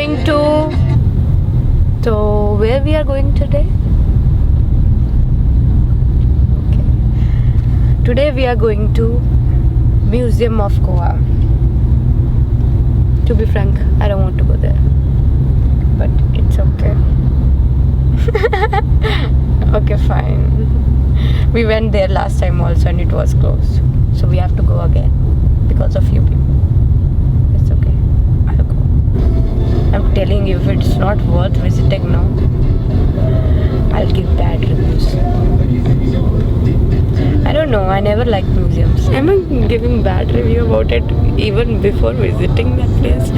going to. So where we are going today? Okay. Today we are going to Museum of Goa. To be frank, I don't want to go there, but it's okay. Okay, fine. We went there last time also and it was closed, so we have to go again because of you people. It's okay, I'll go. I'm telling you, if it's not worth visiting now, I'll give bad reviews. I don't know, I never liked museums. Am I giving bad review about it even before visiting that place?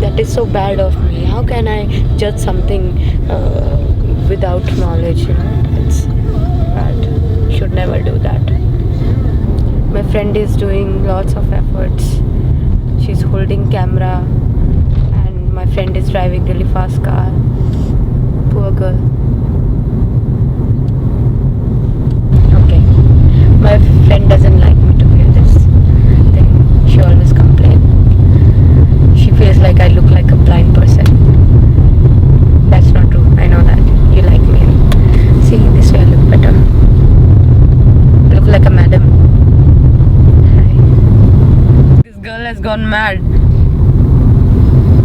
That is so bad of me. How can I judge something without knowledge? It's bad. Should never do that. My friend is doing lots of efforts. She's holding camera and my friend is driving really fast car. Poor girl. Okay. My friend doesn't like me to wear this thing. She always complains. She feels like I look like a blind person. That's not true. I know that. You like me. See, this way I look better. I look like a madam. Hi. This girl has gone mad.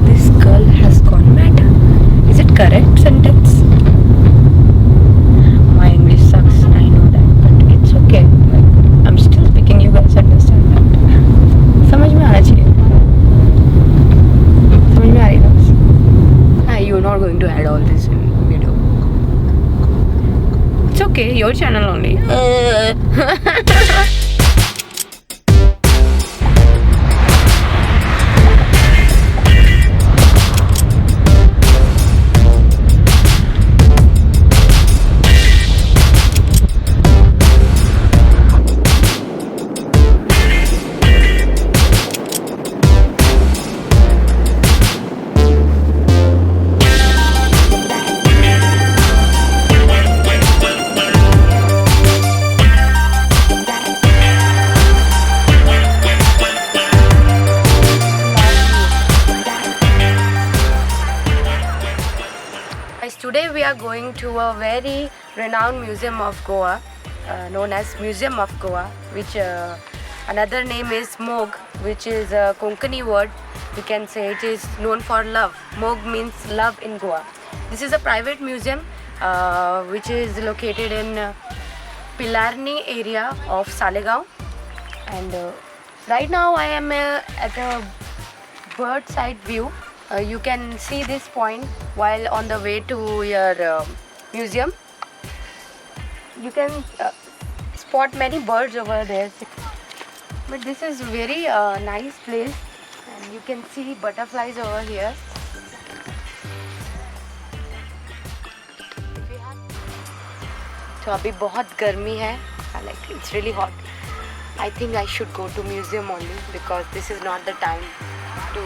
This girl has gone mad. Is it correct sentence? My English sucks. I know that, but it's okay. Like, I'm still speaking. You guys understand that. समझ में आना चाहिए. समझ में आ रही ना? You're not going to add all this in video. It's okay. Your channel only. Today we are going to a very renowned museum of Goa, known as Museum of Goa, which another name is Mog, which is a Konkani word. We can say it is known for love. Mog means love in Goa. This is a private museum which is located in Pilarni area of Salegaon, and right now I am at a bird side view. You can see this point while on the way to your museum. You can spot many birds over there. But this is very nice place, and you can see butterflies over here. तो अभी बहुत गर्मी है. Like it's really hot. I think I should go to museum only because this is not the time to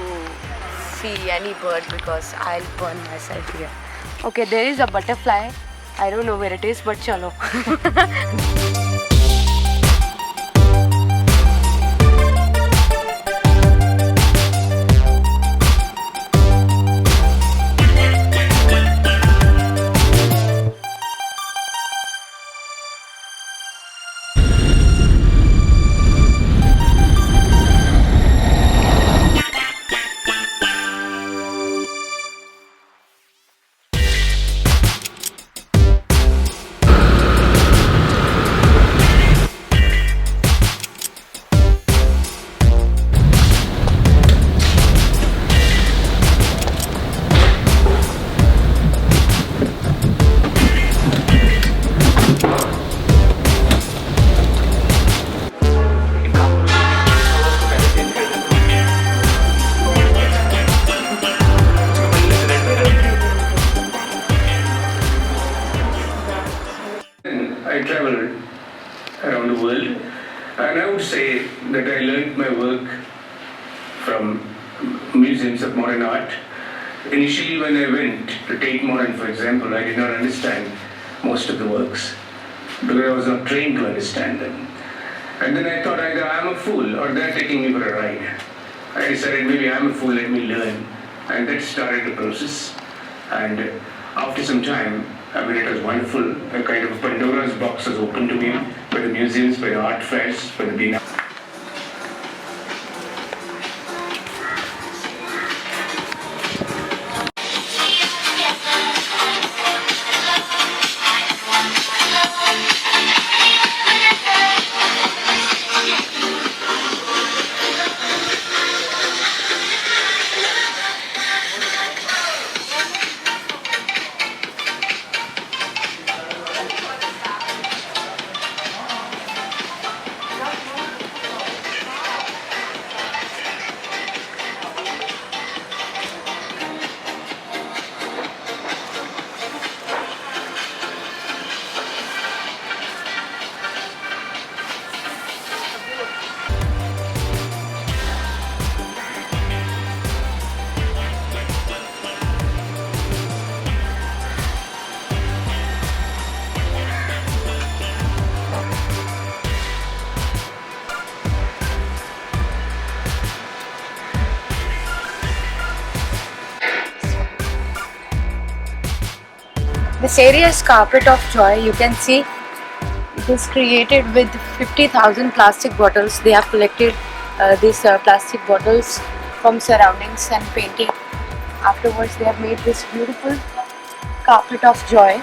see any bird because I'll burn myself here. Okay, there is a butterfly. I don't know where it is, but chalo. I traveled around the world, and I would say that I learned my work from museums of modern art. Initially, when I went to Tate Modern, for example, I did not understand most of the works because I was not trained to understand them. And then I thought either I'm a fool or they're taking me for a ride. I decided maybe I'm a fool, let me learn. and that started the process. And after some time, I mean, it was wonderful. A kind of Pandora's box was opened to me by the museums, by the art fairs, by the Bina. This area is Carpet of Joy. You can see it is created with 50,000 plastic bottles. They have collected these plastic bottles from surroundings and painted. Afterwards, they have made this beautiful Carpet of Joy.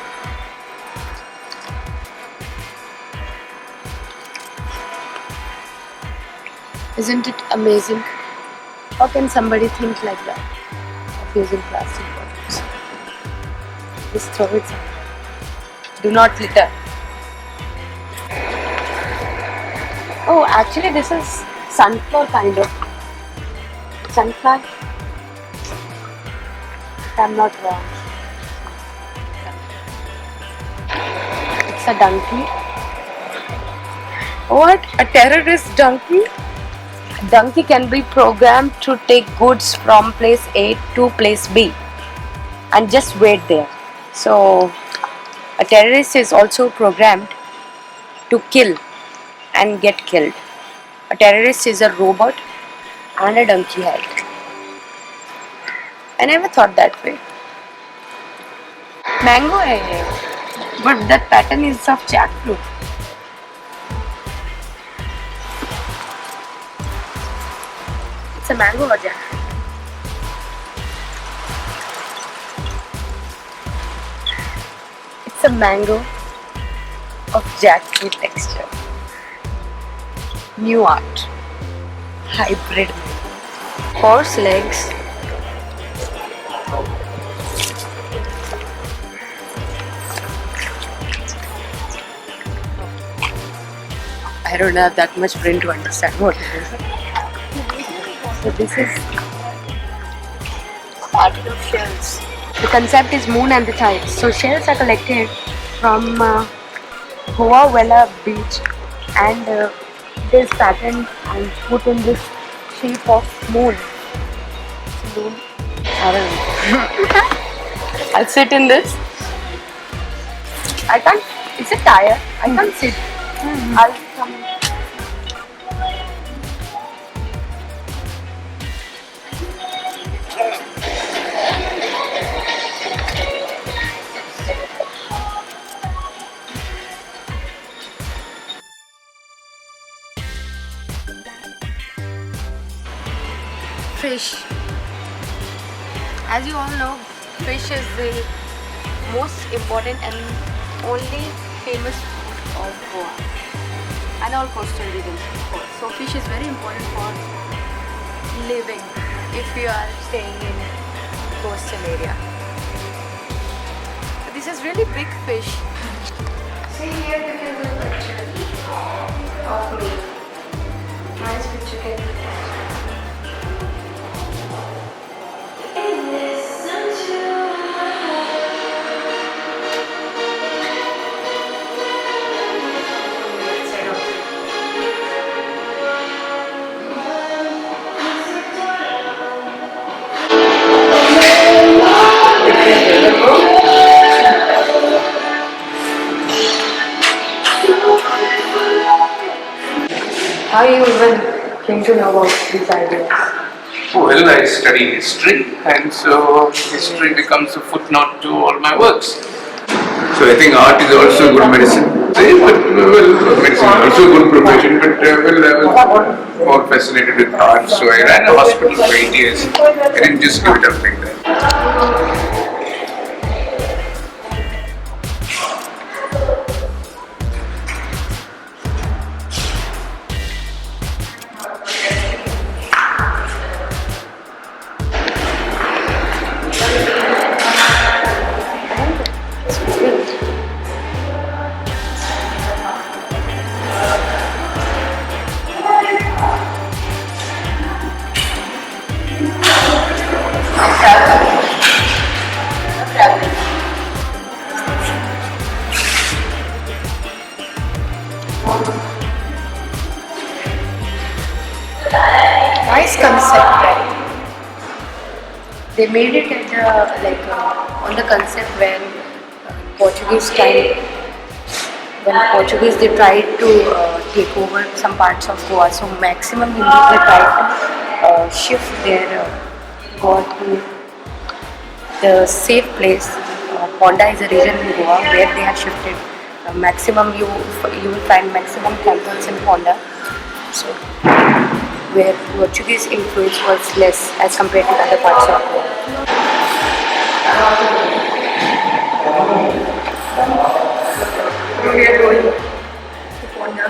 Isn't it amazing? How can somebody think like that of using plastic bottles? Just throw it somewhere. Do not litter. Oh, actually this is sunflower kind of. Sunflower? If I'm not wrong. It's a donkey. What? A terrorist donkey? A donkey can be programmed to take goods from place A to place B and just wait there. So, a terrorist is also programmed to kill and get killed. A terrorist is a robot and a donkey head. I never thought that way. Mango hai ye, but that pattern is of jackfruit. It's a mango or jackfruit? It's a mango of jackfruit texture. New art. Hybrid mango. Horse legs. I don't have that much brain to understand what it is. So this is part of shells. The concept is moon and the tides. So shells are collected from Goa Vella beach and it is patterned and put in this shape of moon. Moon. I don't know. I'll sit in this. I can't. It's a tire. I can't sit. I'll come. Fish. As you all know, fish is the most important and only famous food of Goa and all coastal regions, of course. So fish is very important for living if you are staying in coastal area. This is really big fish. See here, you can do a picture of me. Nice picture can be there. How you even came to know about these ideas? Well, I study history, and so history becomes a footnote to all my works. So I think art is also good medicine. Well, medicine is also a good profession, but I was more fascinated with art. So I ran a hospital for 8 years. I didn't just give it up like that. Nice concept, right? They made it at on the concept when Portuguese time, when Portuguese they tried to take over some parts of Goa. So maximum they tried to shift their God to the safe place. Ponda is a region in Goa where they have shifted. Maximum you will find maximum temples in Ponda. So where Portuguese influence was less as compared to other parts of Goa. We are going to Ponda.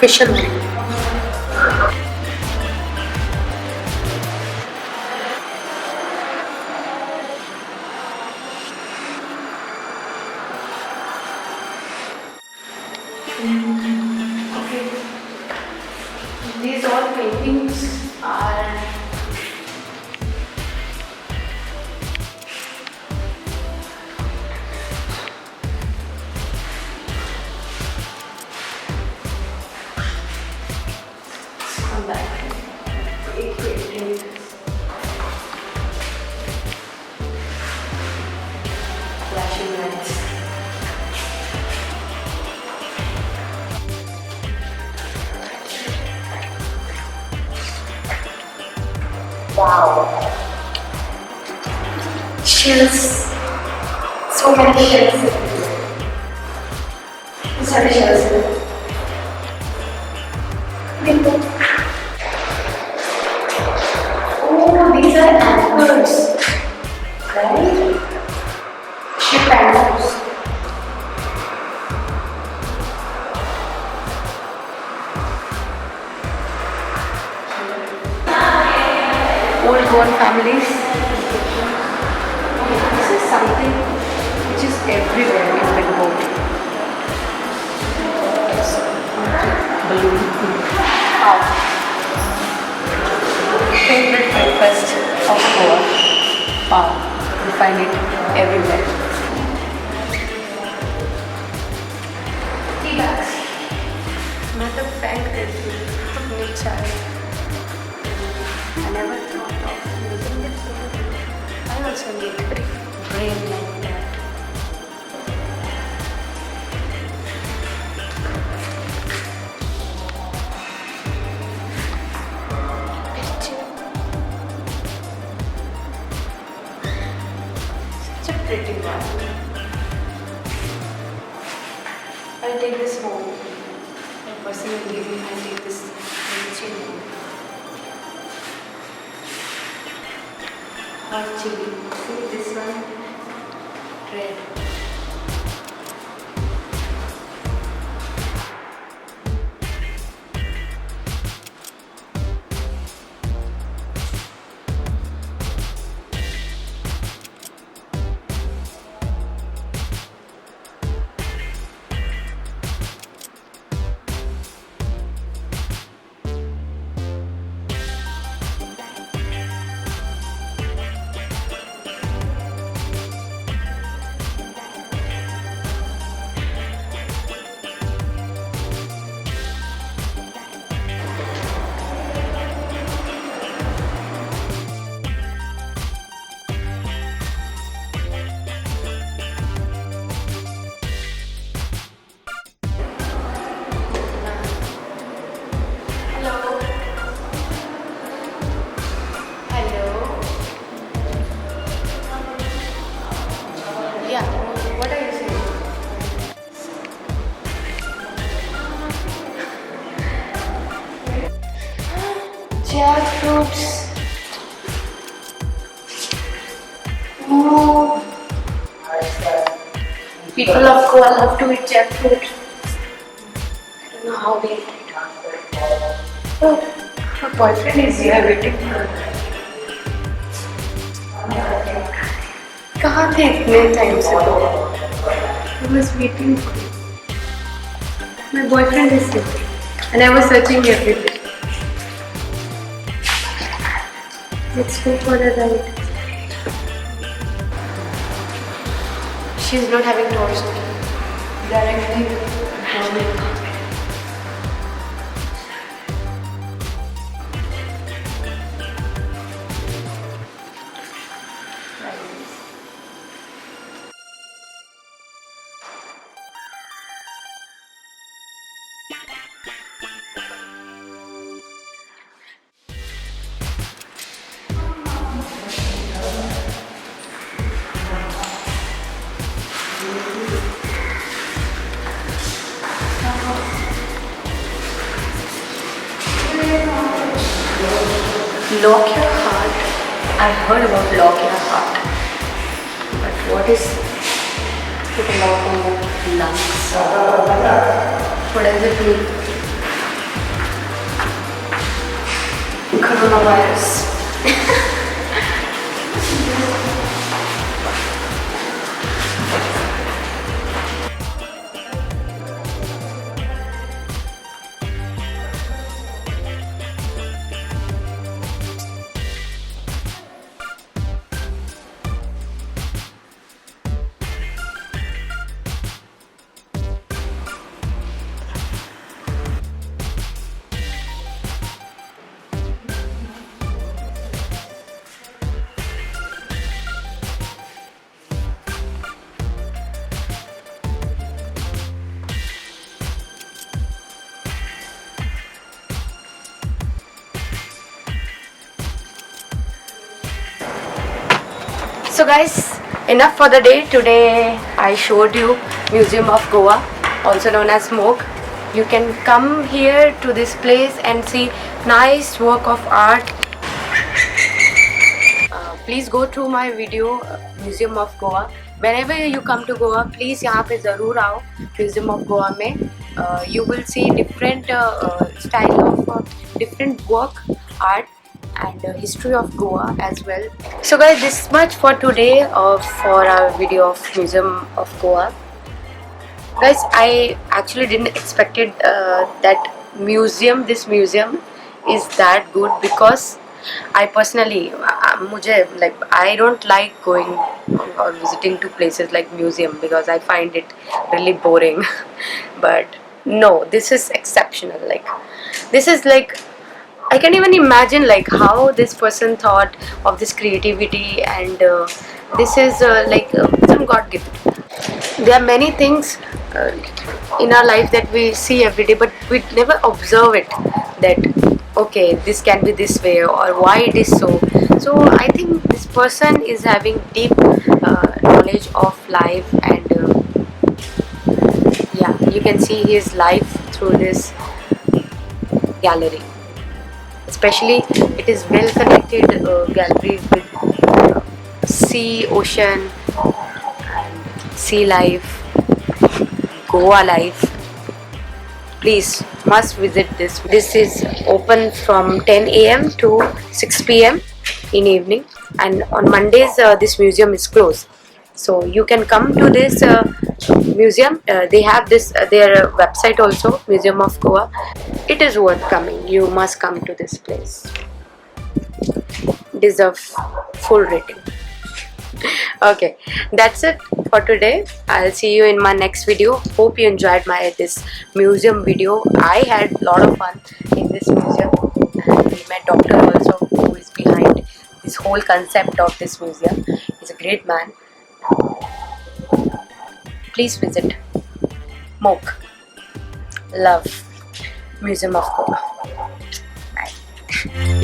Fisherman. Okay. These all paintings are come back. Eight paintings. Flashing lights. Wow. Shells. So many shells. These are the shells. Oh, these are anchors. Right? Ship anchors. Old Goan families. This is something which is everywhere in Bengal. Balloon. Wow. Favorite breakfast of Goa. Wow. You find it everywhere. Tea bags. Another fact that nature. I never thought of using this. I also need a brain like that. Such a pretty one. I'll take this home. My personal living, I'll take this home. Hot chili. See this one? Red. Oh, people of Goa love to eat jackfruit. I don't know how they eat it. Oh, her boyfriend is here waiting for her. कहाँ थे इतने time से? I was waiting for you. My boyfriend is here, and I was searching everywhere. Let's go for a ride. She's not having toast. Directly morning. Lock your heart. I heard about lock your heart. But what is put a lock on your lungs? What does it mean? Coronavirus. So guys, enough for the day. Today I showed you Museum of Goa, also known as Mog. You can come here to this place and see nice work of art. Please go through my video Museum of Goa. Whenever you come to Goa, please यहाँ पे ज़रूर आओ Museum of Goa में. You will see different style of different work, art, and history of Goa as well. So guys, this much for today for our video of Museum of Goa. Guys, I actually didn't expected that this museum is that good, because I personally I don't like going or visiting to places like museum because I find it really boring. But no, this is exceptional. This is I can even imagine how this person thought of this creativity, and this is some God gift. There are many things in our life that we see every day, but we never observe it, that okay, this can be this way, or why it is so. So I think this person is having deep knowledge of life, and yeah, you can see his life through this gallery. Especially it is well connected gallery with sea, ocean, sea life, Goa life. Please must visit this. This is open from 10 a.m. to 6 p.m. in evening, and on Mondays this museum is closed. So you can come to this museum. They have this their website also, Museum of Goa. It is worth coming. You must come to this place. Deserve full rating. Okay, that's it for today. I'll see you in my next video. Hope you enjoyed this museum video. I had a lot of fun in this museum, and we met Doctor also, who is behind this whole concept of this museum. He's a great man. Please visit Mog. Love Museum of Goa. Bye.